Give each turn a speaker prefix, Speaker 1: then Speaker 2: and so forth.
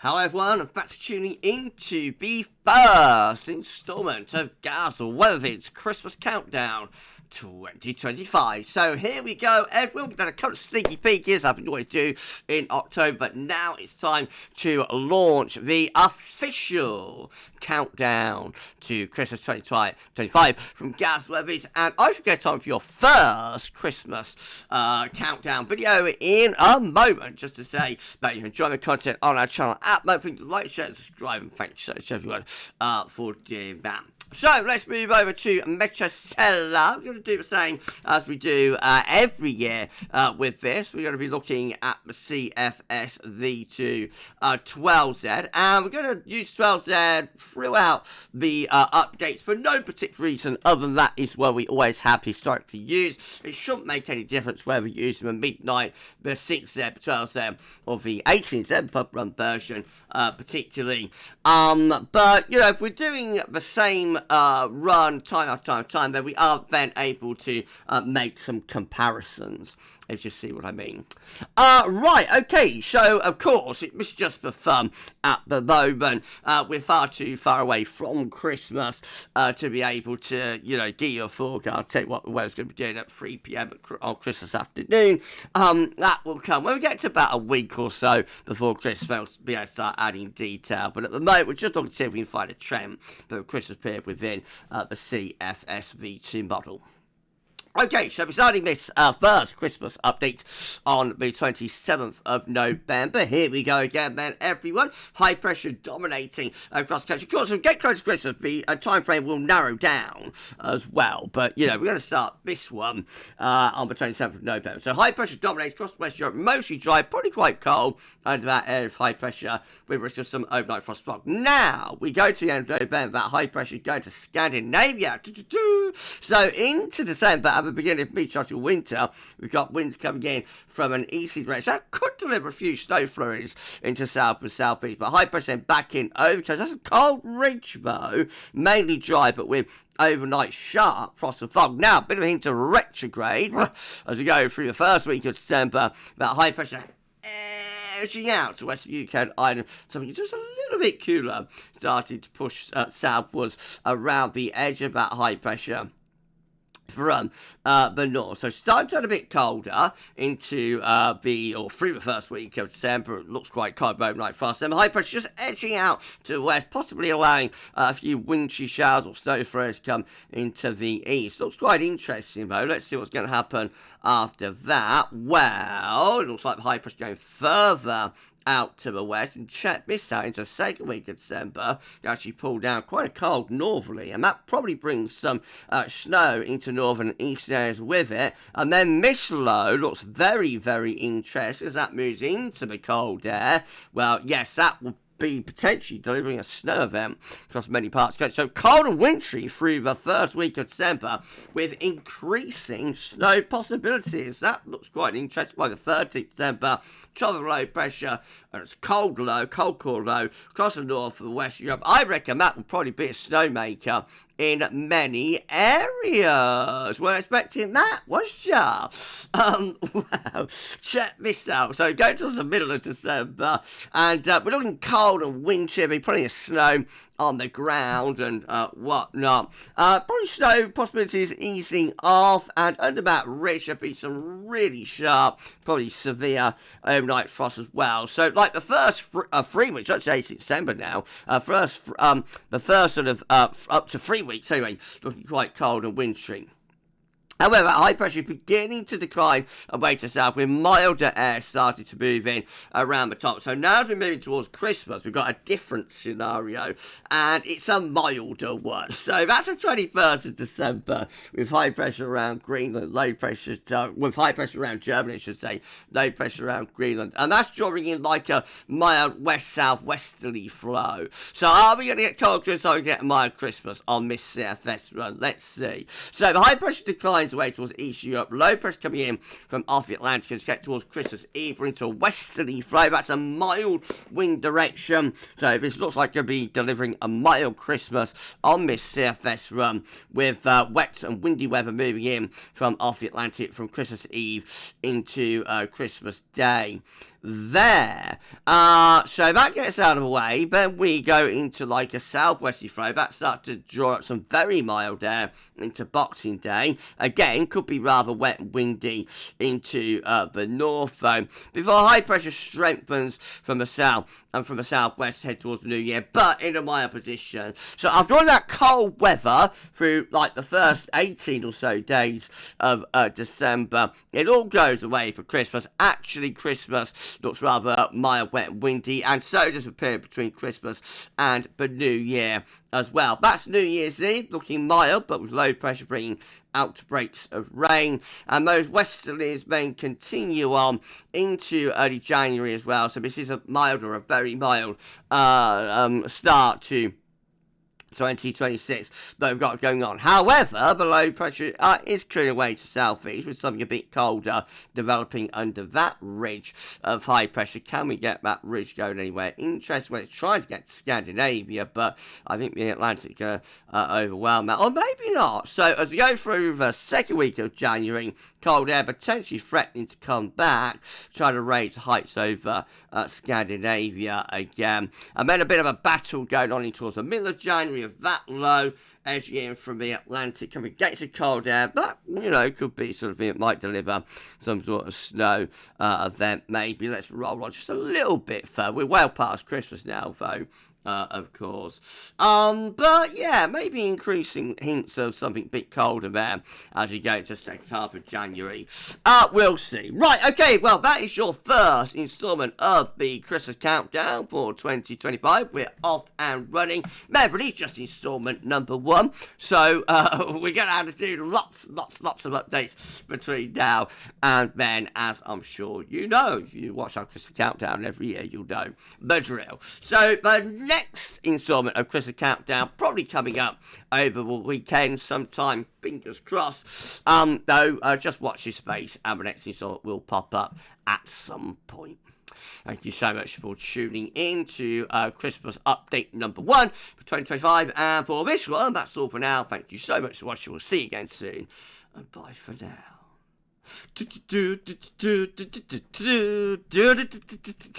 Speaker 1: Hello everyone, and thanks for tuning in to the first instalment of GWV Christmas Countdown 2025. So here we go, everyone. We've done a couple of sneaky peekies, as we always do in October, but now it's time to launch the official countdown to Christmas 2025 from GWV, and I should get on for your first Christmas countdown video in a moment, just to say that you enjoy the content on our channel at the moment. Like, share, and subscribe, and thank you so much everyone for doing that. So let's move over to Metro Seller. We're going to do the same as we do every year with this. We're going to be looking at the CFS V2 12Z, and we're going to use 12Z throughout the updates for no particular reason other than that is where we always have historically used. It shouldn't make any difference whether we use them at midnight, the 6Z, 12Z, or the 18Z pub run version particularly. But, you know, if we're doing the same run time after time, then we are then able to make some comparisons, if you see what I mean. Right, okay, so of course it's just for fun at the moment. We're far too far away from Christmas to be able to, you know, give you a forecast, tell you what the weather's going to be doing at 3 p.m. on Christmas afternoon. That will come when we get to about a week or so before Christmas. We'll be able to start adding detail, but at the moment we're just looking to see if we can find a trend for the Christmas period within the CFS V2 model. Okay, so we're starting this first Christmas update on the 27th of November. Here we go again then, everyone. High pressure dominating across the country. Of course, as we get close to Christmas, the time frame will narrow down as well. But, you know, we're going to start this one on the 27th of November. So high pressure dominates across West Europe, mostly dry, probably quite cold under that area of high pressure with risk of some overnight frost fog. Now, we go to the end of November. That high pressure is going to Scandinavia. So into December, at the beginning of mid-tropical winter, we've got winds coming in from an easterly direction. That could deliver a few snow flurries into south and southeast, but high pressure then back in over the coast. That's a cold ridge, though, mainly dry, but with overnight sharp frost and fog. Now, a bit of a hint of retrograde as we go through the first week of December. That high pressure edging out to west of UK and Ireland, something just a little bit cooler, starting to push southwards around the edge of that high pressure from the north. So starting to get a bit colder into through the first week of December. It looks quite cold overnight frost. And the high pressure just edging out to the west, possibly allowing a few wintry showers or snow flurries to come into the east. Looks quite interesting though. Let's see what's going to happen after that. Well, it looks like the high pressure going further out to the west, and check this out, into the second week of December, you actually pull down quite a cold northerly, and that probably brings some snow into northern and eastern areas with it. And then this low looks very, very interesting as that moves into the cold air. Well, yes, that will be potentially delivering a snow event across many parts of the country. So cold and wintry through the first week of December with increasing snow possibilities. That looks quite interesting. By the 13th of December, trough of low pressure, and it's cold low, cold core low across the north and west Europe. I reckon that will probably be a snowmaker in many areas. We're expecting that, was ya? Well, check this out. So go towards the middle of December, and we're looking cold and wintry, plenty of snow on the ground and whatnot. Probably snow possibilities easing off, and under that ridge there'll be some really sharp, probably severe overnight frost as well. So like the first 3 weeks, actually 18th December now, the first sort of up to 3 weeks anyway, looking quite cold and wintry. However, high pressure is beginning to decline away to the south, with milder air starting to move in around the top. So now as we're moving towards Christmas, we've got a different scenario, and it's a milder one. So that's the 21st of December, with high pressure around Greenland, low pressure, with high pressure around Germany, I should say, low pressure around Greenland. And that's drawing in like a mild west-south-westerly flow. So are we going to get cold Christmas, or are we going to get a mild Christmas on this CFS run? Let's see. So the high pressure declines away towards East Europe. Low pressure coming in from off the Atlantic and get towards Christmas Eve. We're into a westerly flow. That's a mild wind direction. So this looks like going to be delivering a mild Christmas on this CFS run, with wet and windy weather moving in from off the Atlantic from Christmas Eve into Christmas Day. there. So that gets out of the way. Then we go into like a southwesterly flow. That starts to draw up some very mild air into Boxing Day. Again, could be rather wet and windy into the north, though, before high pressure strengthens from the south and from the southwest head towards the new year, but in a mild position. So after all that cold weather through like the first 18 or so days of December, it all goes away for Christmas. Actually, Christmas looks rather mild, wet and windy, and so does the period between Christmas and the new year as well. That's New Year's Eve, looking mild, but with low pressure bringing outbreaks of rain, and those westerlies then continue on into early January as well. So this is a mild or a very mild start to 2026 that we've got going on. However, the low pressure is clearing away to southeast with something a bit colder developing under that ridge of high pressure. Can we get that ridge going anywhere? Interesting when it's trying to get to Scandinavia, but I think the Atlantic overwhelm that, or maybe not. So as we go through the second week of January, cold air potentially threatening to come back, trying to raise heights over Scandinavia again, and then a bit of a battle going on towards the middle of January of that low edging in from the Atlantic, coming against the cold air. That, could be sort of, it might deliver some sort of snow event, maybe. Let's roll on just a little bit further. We're well past Christmas now, though. Of course. But yeah, maybe increasing hints of something a bit colder there as you go into the second half of January. We'll see. Right, okay, well, that is your first installment of the Christmas Countdown for 2025. We're off and running. Remember, it's just installment number 1, so we're going to have to do lots of updates between now and then, as I'm sure you know. If you watch our Christmas Countdown every year, you'll know the drill. So, the next installment of Christmas Countdown probably coming up over the weekend sometime, fingers crossed. Though, just watch your space and the next installment will pop up at some point. Thank you so much for tuning in to Christmas update number 1 for 2025. And for this one, that's all for now. Thank you so much for watching. We'll see you again soon. And bye for now.